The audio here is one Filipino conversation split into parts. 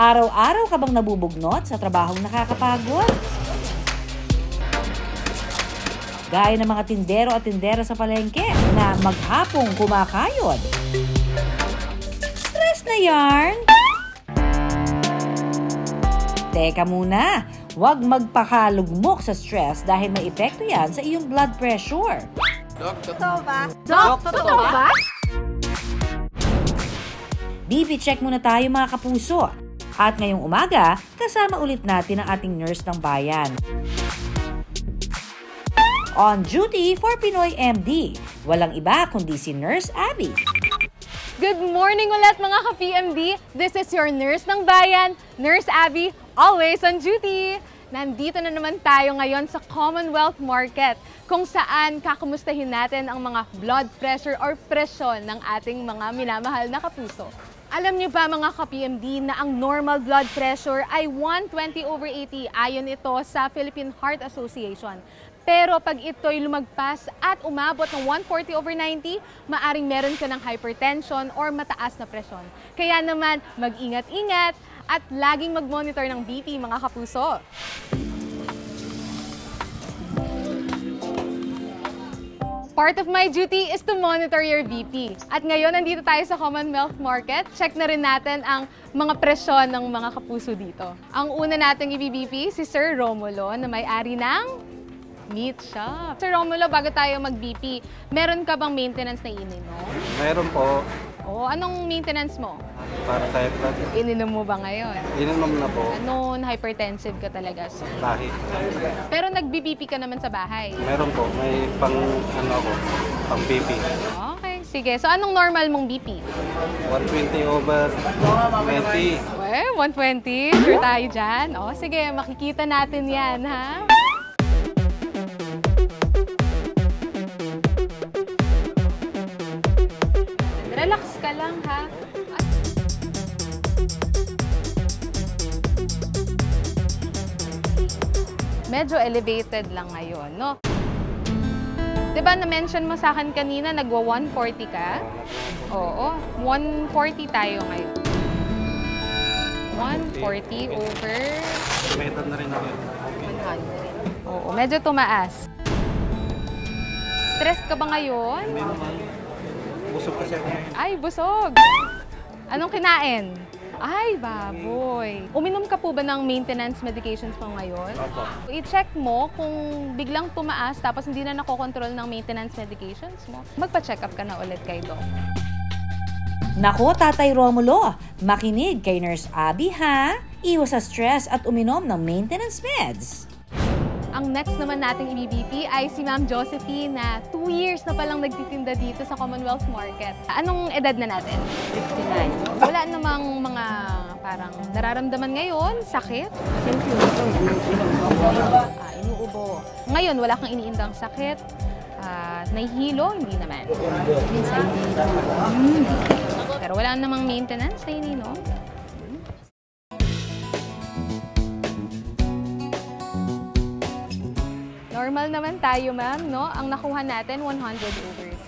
Araw-araw ka bang nabubugnot sa trabahong nakakapagod? Gaya ng mga tindero at tindera sa palengke na maghapong kumakayod. Stress na yarn? Teka muna, huwag magpakalugmok sa stress dahil may epekto yan sa iyong blood pressure. Dok, totoo ba? Dok, totoo ba? BP check muna tayo mga kapuso. At ngayong umaga, kasama ulit natin ang ating nurse ng bayan. On duty for Pinoy MD, walang iba kundi si Nurse Abby. Good morning ulit mga ka-PMD! This is your nurse ng bayan, Nurse Abby, always on duty! Nandito na naman tayo ngayon sa Commonwealth Market kung saan kakumustahin natin ang mga blood pressure or presyon ng ating mga minamahal na kapuso. Alam niyo ba mga ka-PMD na ang normal blood pressure ay 120/80 ayon ito sa Philippine Heart Association. Pero pag ito'y lumagpas at umabot ng 140/90, maaring meron ka ng hypertension or mataas na presyon. Kaya naman, mag-ingat-ingat at laging mag-monitor ng BP mga kapuso. Part of my duty is to monitor your BP. At ngayon, nandito tayo sa Commonwealth Market. Check na rin natin ang mga presyon ng mga kapuso dito. Ang una nating i-BP, si Sir Romulo, na may-ari ng Meat Shop. Sir Romulo, bago tayo mag-BP, meron ka bang maintenance na ininom? Meron po. Oo, anong maintenance mo? Para sa blood. Ininom mo ba ngayon? Ininom na po. Ano, hypertensive ka talaga? So. Lahit. Pero nag-BP ka naman sa bahay? Meron po. May pang BP. Okay, sige. So anong normal mong BP? 120/20. Well, 120. Sure tayo dyan. O, sige, makikita natin yan, ha? Relax ka lang, ha? Medyo elevated lang ngayon, no? Diba na-mention mo sa akin kanina, nagwa 140 ka? Oo, 140 tayo ngayon. 140 over... Metan na rin ako. 100. Oo, medyo tumaas. Stress ka ba ngayon? Busog kasi ako ngayon. Ay, busog! Anong kinain? Ay, baboy. Uminom ka po ba ng maintenance medications mo ngayon? Opo. I-check mo kung biglang tumaas tapos hindi na nakokontrol ng maintenance medications mo. Magpa-check up ka na ulit kay Doc. Nako, Tatay Romulo, makinig kay Nurse Abby ha? Iwas sa stress at uminom ng maintenance meds. Ang next naman nating i-BP ay si Ma'am Josephine na 2 years na palang nagtitinda dito sa Commonwealth Market. Anong edad na natin? 59. Wala namang mga parang nararamdaman ngayon? Sakit? Inuubo. Ngayon, wala kang iniindang sakit? Nahihilo? Hindi naman. Minsan hindi. Pero wala namang maintenance na ininom? Normal naman tayo, ma'am, no? Ang nakuha natin, 100/6.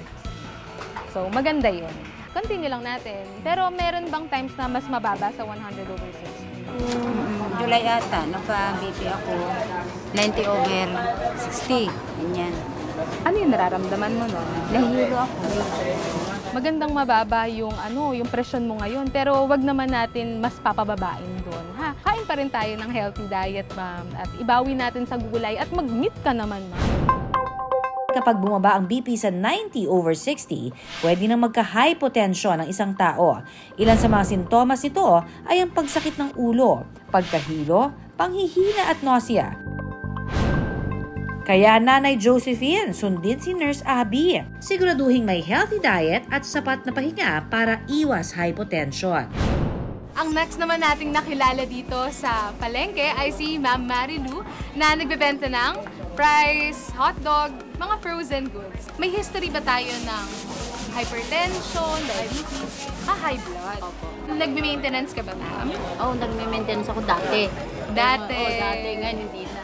So, maganda yun. Continue lang natin. Pero meron bang times na mas mababa sa 100/6? July ata, nagpa-BP ako. 90/60. Ganyan. Ano yung nararamdaman mo, no? Nahihilo ako. Magandang mababa yung yung presyon mo ngayon, pero wag naman natin mas papababain doon, ha? Kain pa rin tayo ng healthy diet, ma'am, at ibawi natin sa gulay at mag-meat ka naman, ma'am. Kapag bumaba ang BP sa 90/60, pwede nang magka-hypotension ang isang tao. Ilan sa mga sintomas nito ay ang pagsakit ng ulo, pagkahilo, panghihina at nausea. Kaya Nanay Josephine, sundin si Nurse Abby. Siguraduhin may healthy diet at sapat na pahinga para iwas hypotension. Ang next naman nating nakilala dito sa palengke ay si Ma'am Marilu na nagbebenta ng fries, hotdog, mga frozen goods. May history ba tayo ng hypertension, diabetes, high blood? Opo. Nagme-maintenance ka ba, ma'am? Oo, nagme-maintenance ako dati. Dati? Oo, dati. Ngayon hindi na.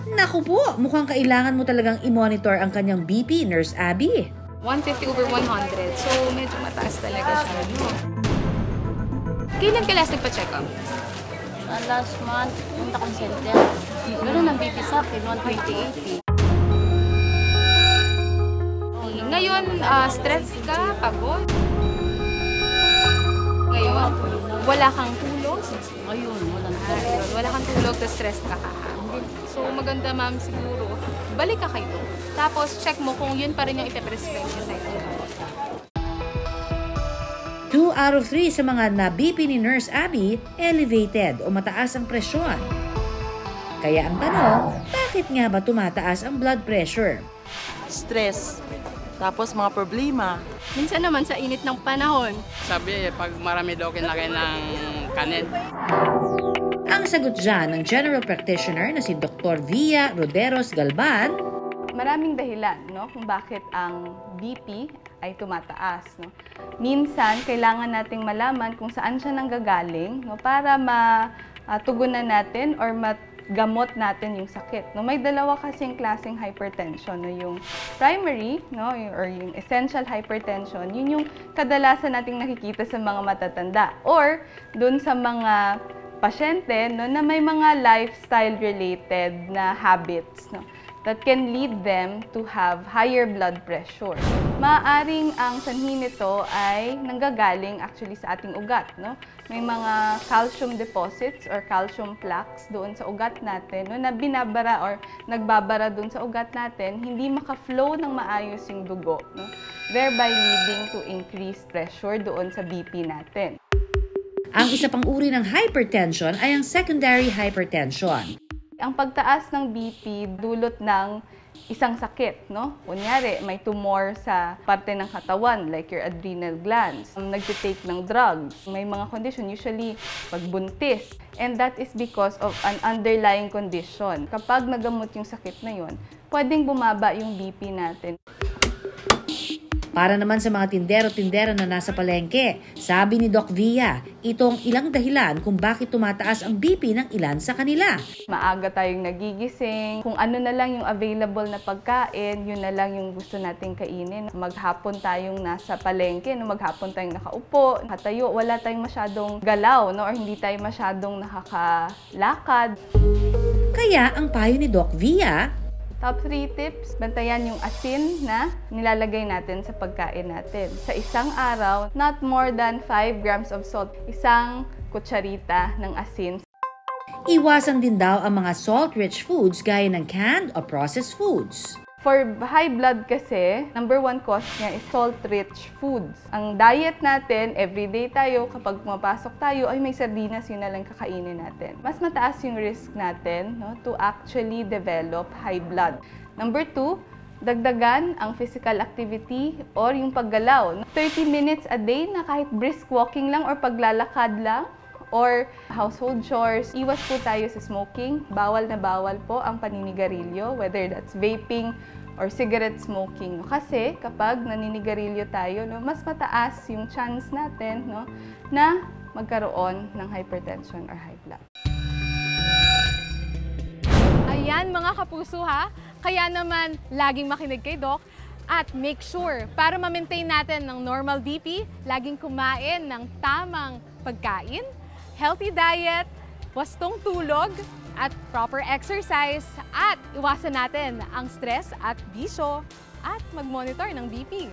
Naku po, mukhang kailangan mo talagang i-monitor ang kanyang BP, Nurse Abby. 150/100. So, medyo mataas talaga siya. Kailan ka last nagpa-check up? Last month, punta kong center. Ganun ang BP sa akin, 120/80. Ngayon, stress ka, pagod? Ngayon, wala kang tulog? Ayun, wala na. Ayun, wala kang tulog, na stress ka ka. So, maganda ma'am siguro, balik ka kayo. Tapos, check mo kung yun pa rin yung ipe-prescribe niya sa'yo. 2 out of 3 sa mga na-BP ni Nurse Abby, elevated o mataas ang presyon. Kaya ang tanong, bakit nga ba tumataas ang blood pressure? Stress, tapos mga problema. Minsan naman sa init ng panahon. Sabi, pag marami daw kinakain ng kanin. Ang sagot dyan ng general practitioner na si Dr. Via Roderos Galban, maraming dahilan, no, kung bakit ang BP ay tumataas, no. Minsan kailangan nating malaman kung saan siya nanggagaling, no, para matugunan natin or magamot natin yung sakit, no. May dalawa kasing klaseng hypertension, no, yung primary, no, or yung essential hypertension, yun yung kadalasan nating nakikita sa mga matatanda or dun sa mga pasyente, no, na may mga lifestyle related na habits, no, that can lead them to have higher blood pressure. Maaaring ang sanhi nito ay nanggagaling actually sa ating ugat, no? May mga calcium deposits or calcium plaques doon sa ugat natin, no, na binabara or nagbabara doon sa ugat natin, hindi maka-flow ng maayos yung dugo, no? Thereby leading to increased pressure doon sa BP natin. ang isa pang uri ng hypertension ay ang secondary hypertension. Ang pagtaas ng BP dulot ng isang sakit, no? Kunyari, may tumor sa parte ng katawan, like your adrenal glands. Nagtitake ng drugs. May mga condition, usually pagbuntis. And that is because of an underlying condition. Kapag nagamot yung sakit na yun, pwedeng bumaba yung BP natin. Para naman sa mga tindero-tindera na nasa palengke, sabi ni Doc Via, itong ilang dahilan kung bakit tumataas ang BP ng ilan sa kanila. Maaga tayong nagigising, kung ano na lang yung available na pagkain, yun na lang yung gusto nating kainin. Maghapon tayong nasa palengke, no? Maghapon tayong nakaupo, nakatayo, wala tayong masyadong galaw, no? Or hindi tayo masyadong nakakalakad. Kaya ang payo ni Doc Via, Top 3 tips, bantayan yung asin na nilalagay natin sa pagkain natin. Sa isang araw, not more than 5 grams of salt. Isang kutsarita ng asin. iwasan din daw ang mga salt-rich foods gaya ng canned o processed foods. For high blood kasi, number 1 cause niya is salt-rich foods. Ang diet natin, everyday tayo, kapag pumapasok tayo, ay may sardinas, yun na lang kakainin natin. Mas mataas yung risk natin, no, to actually develop high blood. Number 2, dagdagan ang physical activity or yung paggalaw. 30 minutes a day na kahit brisk walking lang or paglalakad lang, or household chores. Iwas po tayo sa smoking. Bawal na bawal po ang paninigarilyo, whether that's vaping or cigarette smoking. Kasi kapag naninigarilyo tayo, no, mas mataas yung chance natin, no, na magkaroon ng hypertension or high blood. Ayan mga kapuso ha, kaya naman laging makinig kay Doc at make sure para ma-maintain natin ng normal BP, laging kumain ng tamang pagkain, healthy diet, wastong tulog, at proper exercise, at iwasan natin ang stress at bisyo, at mag-monitor ng BP.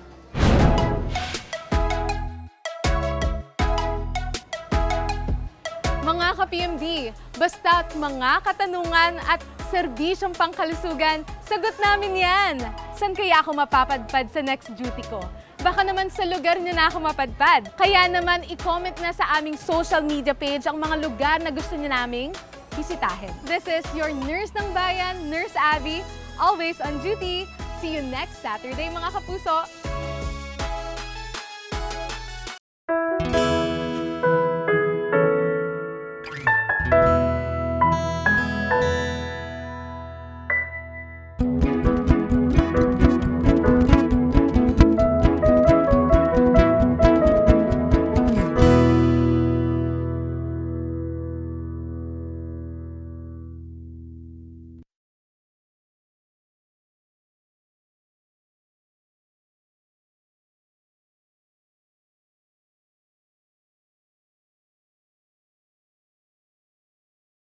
Mga ka-PMD, basta't mga katanungan at serbisyong pangkalusugan, sagot namin yan! San kaya ako mapapadpad sa next duty ko? Baka naman sa lugar niyo na ako mapadpad. Kaya naman, i-comment na sa aming social media page ang mga lugar na gusto niyo naming bisitahin. This is your Nurse ng Bayan, Nurse Abby, always on duty. See you next Saturday mga kapuso!